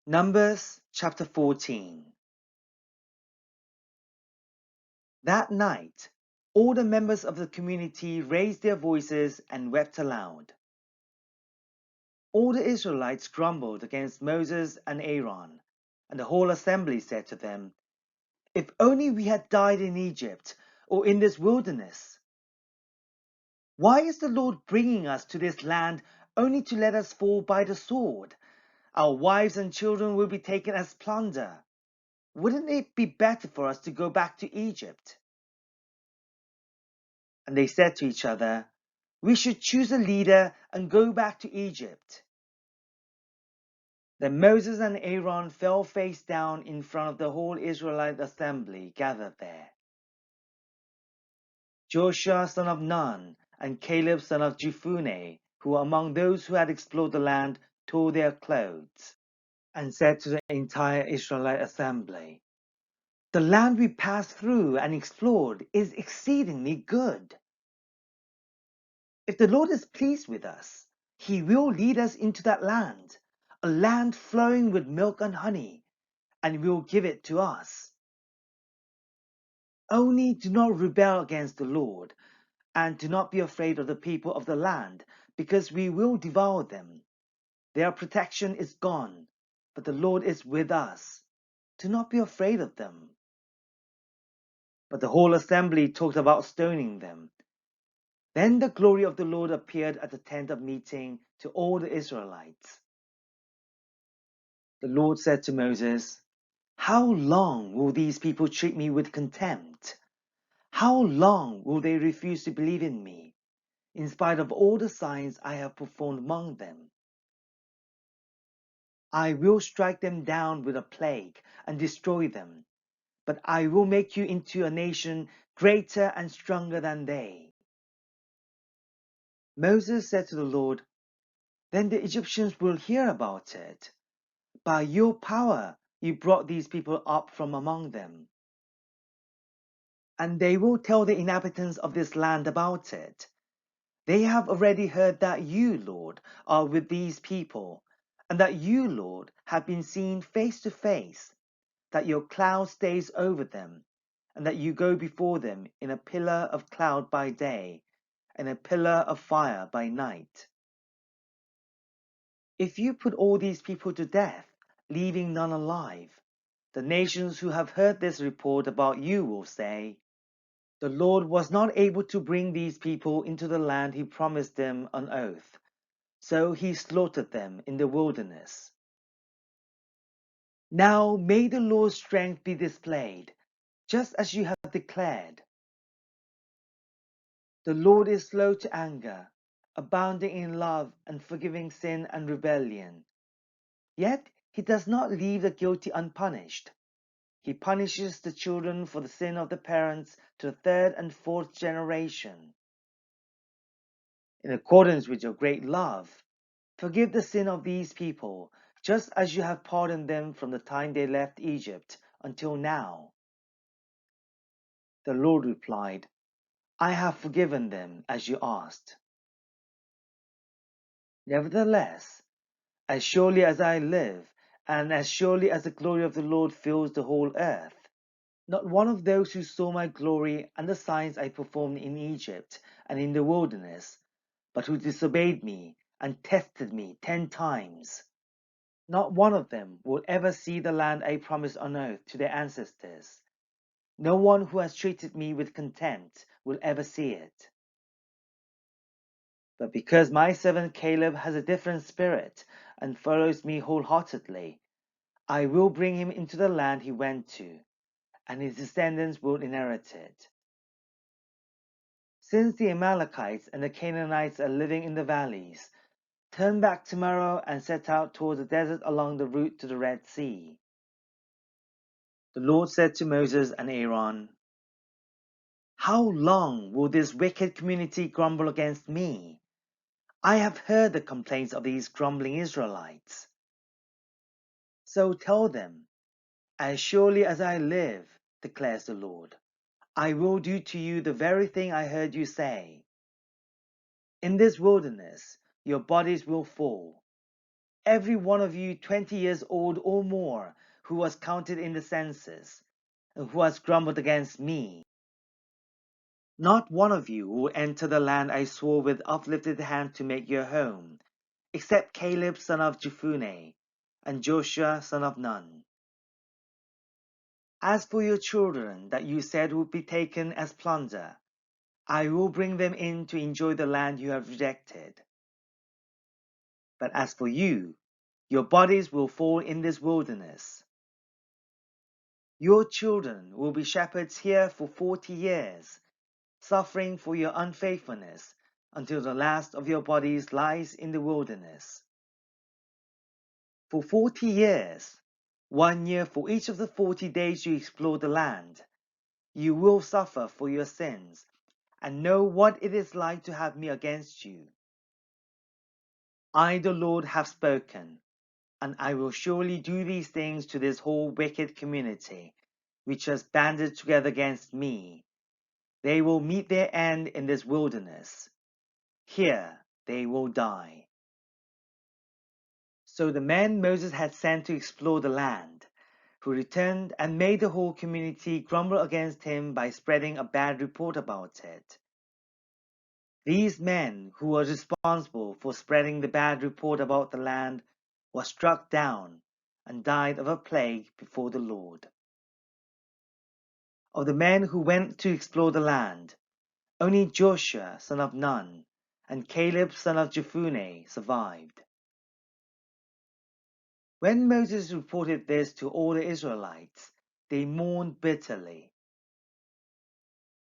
Numbers chapter 14. That night, all the members of the community raised their voices and wept aloud. All the Israelites grumbled against Moses and Aaron, and the whole assembly said to them, "If only we had died in Egypt or in this wilderness. Why is the Lord bringing us to this land only to let us fall by the sword? Our wives and children will be taken as plunder. Wouldn't it be better for us to go back to Egypt?" And they said to each other, "We should choose a leader and go back to Egypt." Then Moses and Aaron fell face down in front of the whole Israelite assembly gathered there. Joshua son of Nun and Caleb son of Jephunneh, who were among those who had explored the land, tore their clothes and said to the entire Israelite assembly, "The land we passed through and explored is exceedingly good. If the Lord is pleased with us, He will lead us into that land, a land flowing with milk and honey, and will give it to us. Only do not rebel against the Lord, and do not be afraid of the people of the land, because we will devour them. Their protection is gone, but the Lord is with us. Do not be afraid of them." But the whole assembly talked about stoning them. Then the glory of the Lord appeared at the tent of meeting to all the Israelites. The Lord said to Moses, "How long will these people treat me with contempt? How long will they refuse to believe in me, in spite of all the signs I have performed among them? I will strike them down with a plague and destroy them, but I will make you into a nation greater and stronger than they." Moses said to the Lord, "Then the Egyptians will hear about it. By your power you brought these people up from among them. And they will tell the inhabitants of this land about it. They have already heard that you, Lord, are with these people, and that you, Lord, have been seen face to face, that your cloud stays over them, and that you go before them in a pillar of cloud by day, and a pillar of fire by night. If you put all these people to death, leaving none alive, the nations who have heard this report about you will say, 'The Lord was not able to bring these people into the land He promised them on oath, so He slaughtered them in the wilderness.' Now may the Lord's strength be displayed, just as you have declared. The Lord is slow to anger, abounding in love and forgiving sin and rebellion. Yet He does not leave the guilty unpunished. He punishes the children for the sin of the parents to the third and fourth generation. In accordance with your great love, forgive the sin of these people, just as you have pardoned them from the time they left Egypt until now." The Lord replied, "I have forgiven them as you asked. Nevertheless, as surely as I live, and as surely as the glory of the Lord fills the whole earth, not one of those who saw my glory and the signs I performed in Egypt and in the wilderness, but who disobeyed me and tested me 10 times, not one of them will ever see the land I promised on oath to their ancestors. No one who has treated me with contempt will ever see it. But because my servant Caleb has a different spirit and follows me wholeheartedly, I will bring him into the land he went to, and his descendants will inherit it. Since the Amalekites and the Canaanites are living in the valleys, turn back tomorrow and set out toward the desert along the route to the Red Sea." The Lord said to Moses and Aaron, "How long will this wicked community grumble against me? I have heard the complaints of these grumbling Israelites. So tell them, 'As surely as I live, declares the Lord, I will do to you the very thing I heard you say. In this wilderness, your bodies will fall. every one of you 20 years old or more who was counted in the census, and who has grumbled against me. Not one of you will enter the land I swore with uplifted hand to make your home, except Caleb son of Jephunneh and Joshua son of Nun. As for your children that you said would be taken as plunder, I will bring them in to enjoy the land you have rejected. But as for you, your bodies will fall in this wilderness. Your children will be shepherds here for 40 years, suffering for your unfaithfulness until the last of your bodies lies in the wilderness. For 40 years, 1 year for each of the 40 days you explore the land, you will suffer for your sins and know what it is like to have me against you. I, the Lord, have spoken, and I will surely do these things to this whole wicked community, which has banded together against me. They will meet their end in this wilderness. Here they will die. So the men Moses had sent to explore the land, who returned and made the whole community grumble against him by spreading a bad report about it. These men who were responsible for spreading the bad report about the land were struck down and died of a plague before the Lord. Of the men who went to explore the land, only Joshua son of Nun and Caleb son of Jephunneh survived. When Moses reported this to all the Israelites, they mourned bitterly.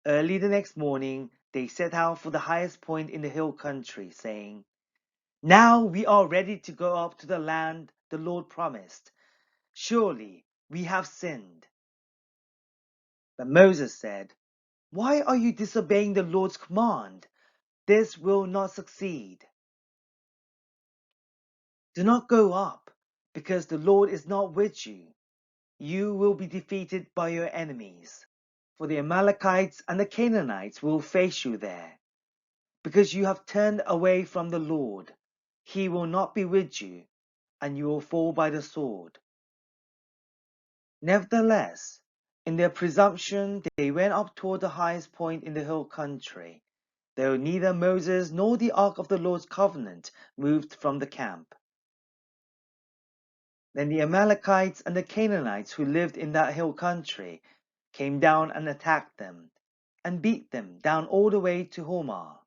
Early the next morning, they set out for the highest point in the hill country, saying, "Now we are ready to go up to the land the Lord promised. Surely we have sinned." But Moses said, "Why are you disobeying the Lord's command? This will not succeed. Do not go up, because the Lord is not with you. You will be defeated by your enemies. For the Amalekites and the Canaanites will face you there. Because you have turned away from the Lord, he will not be with you, and you will fall by the sword." Nevertheless, in their presumption, they went up toward the highest point in the hill country, though neither Moses nor the ark of the Lord's covenant moved from the camp. Then the Amalekites and the Canaanites who lived in that hill country came down and attacked them, and beat them down all the way to Hormah.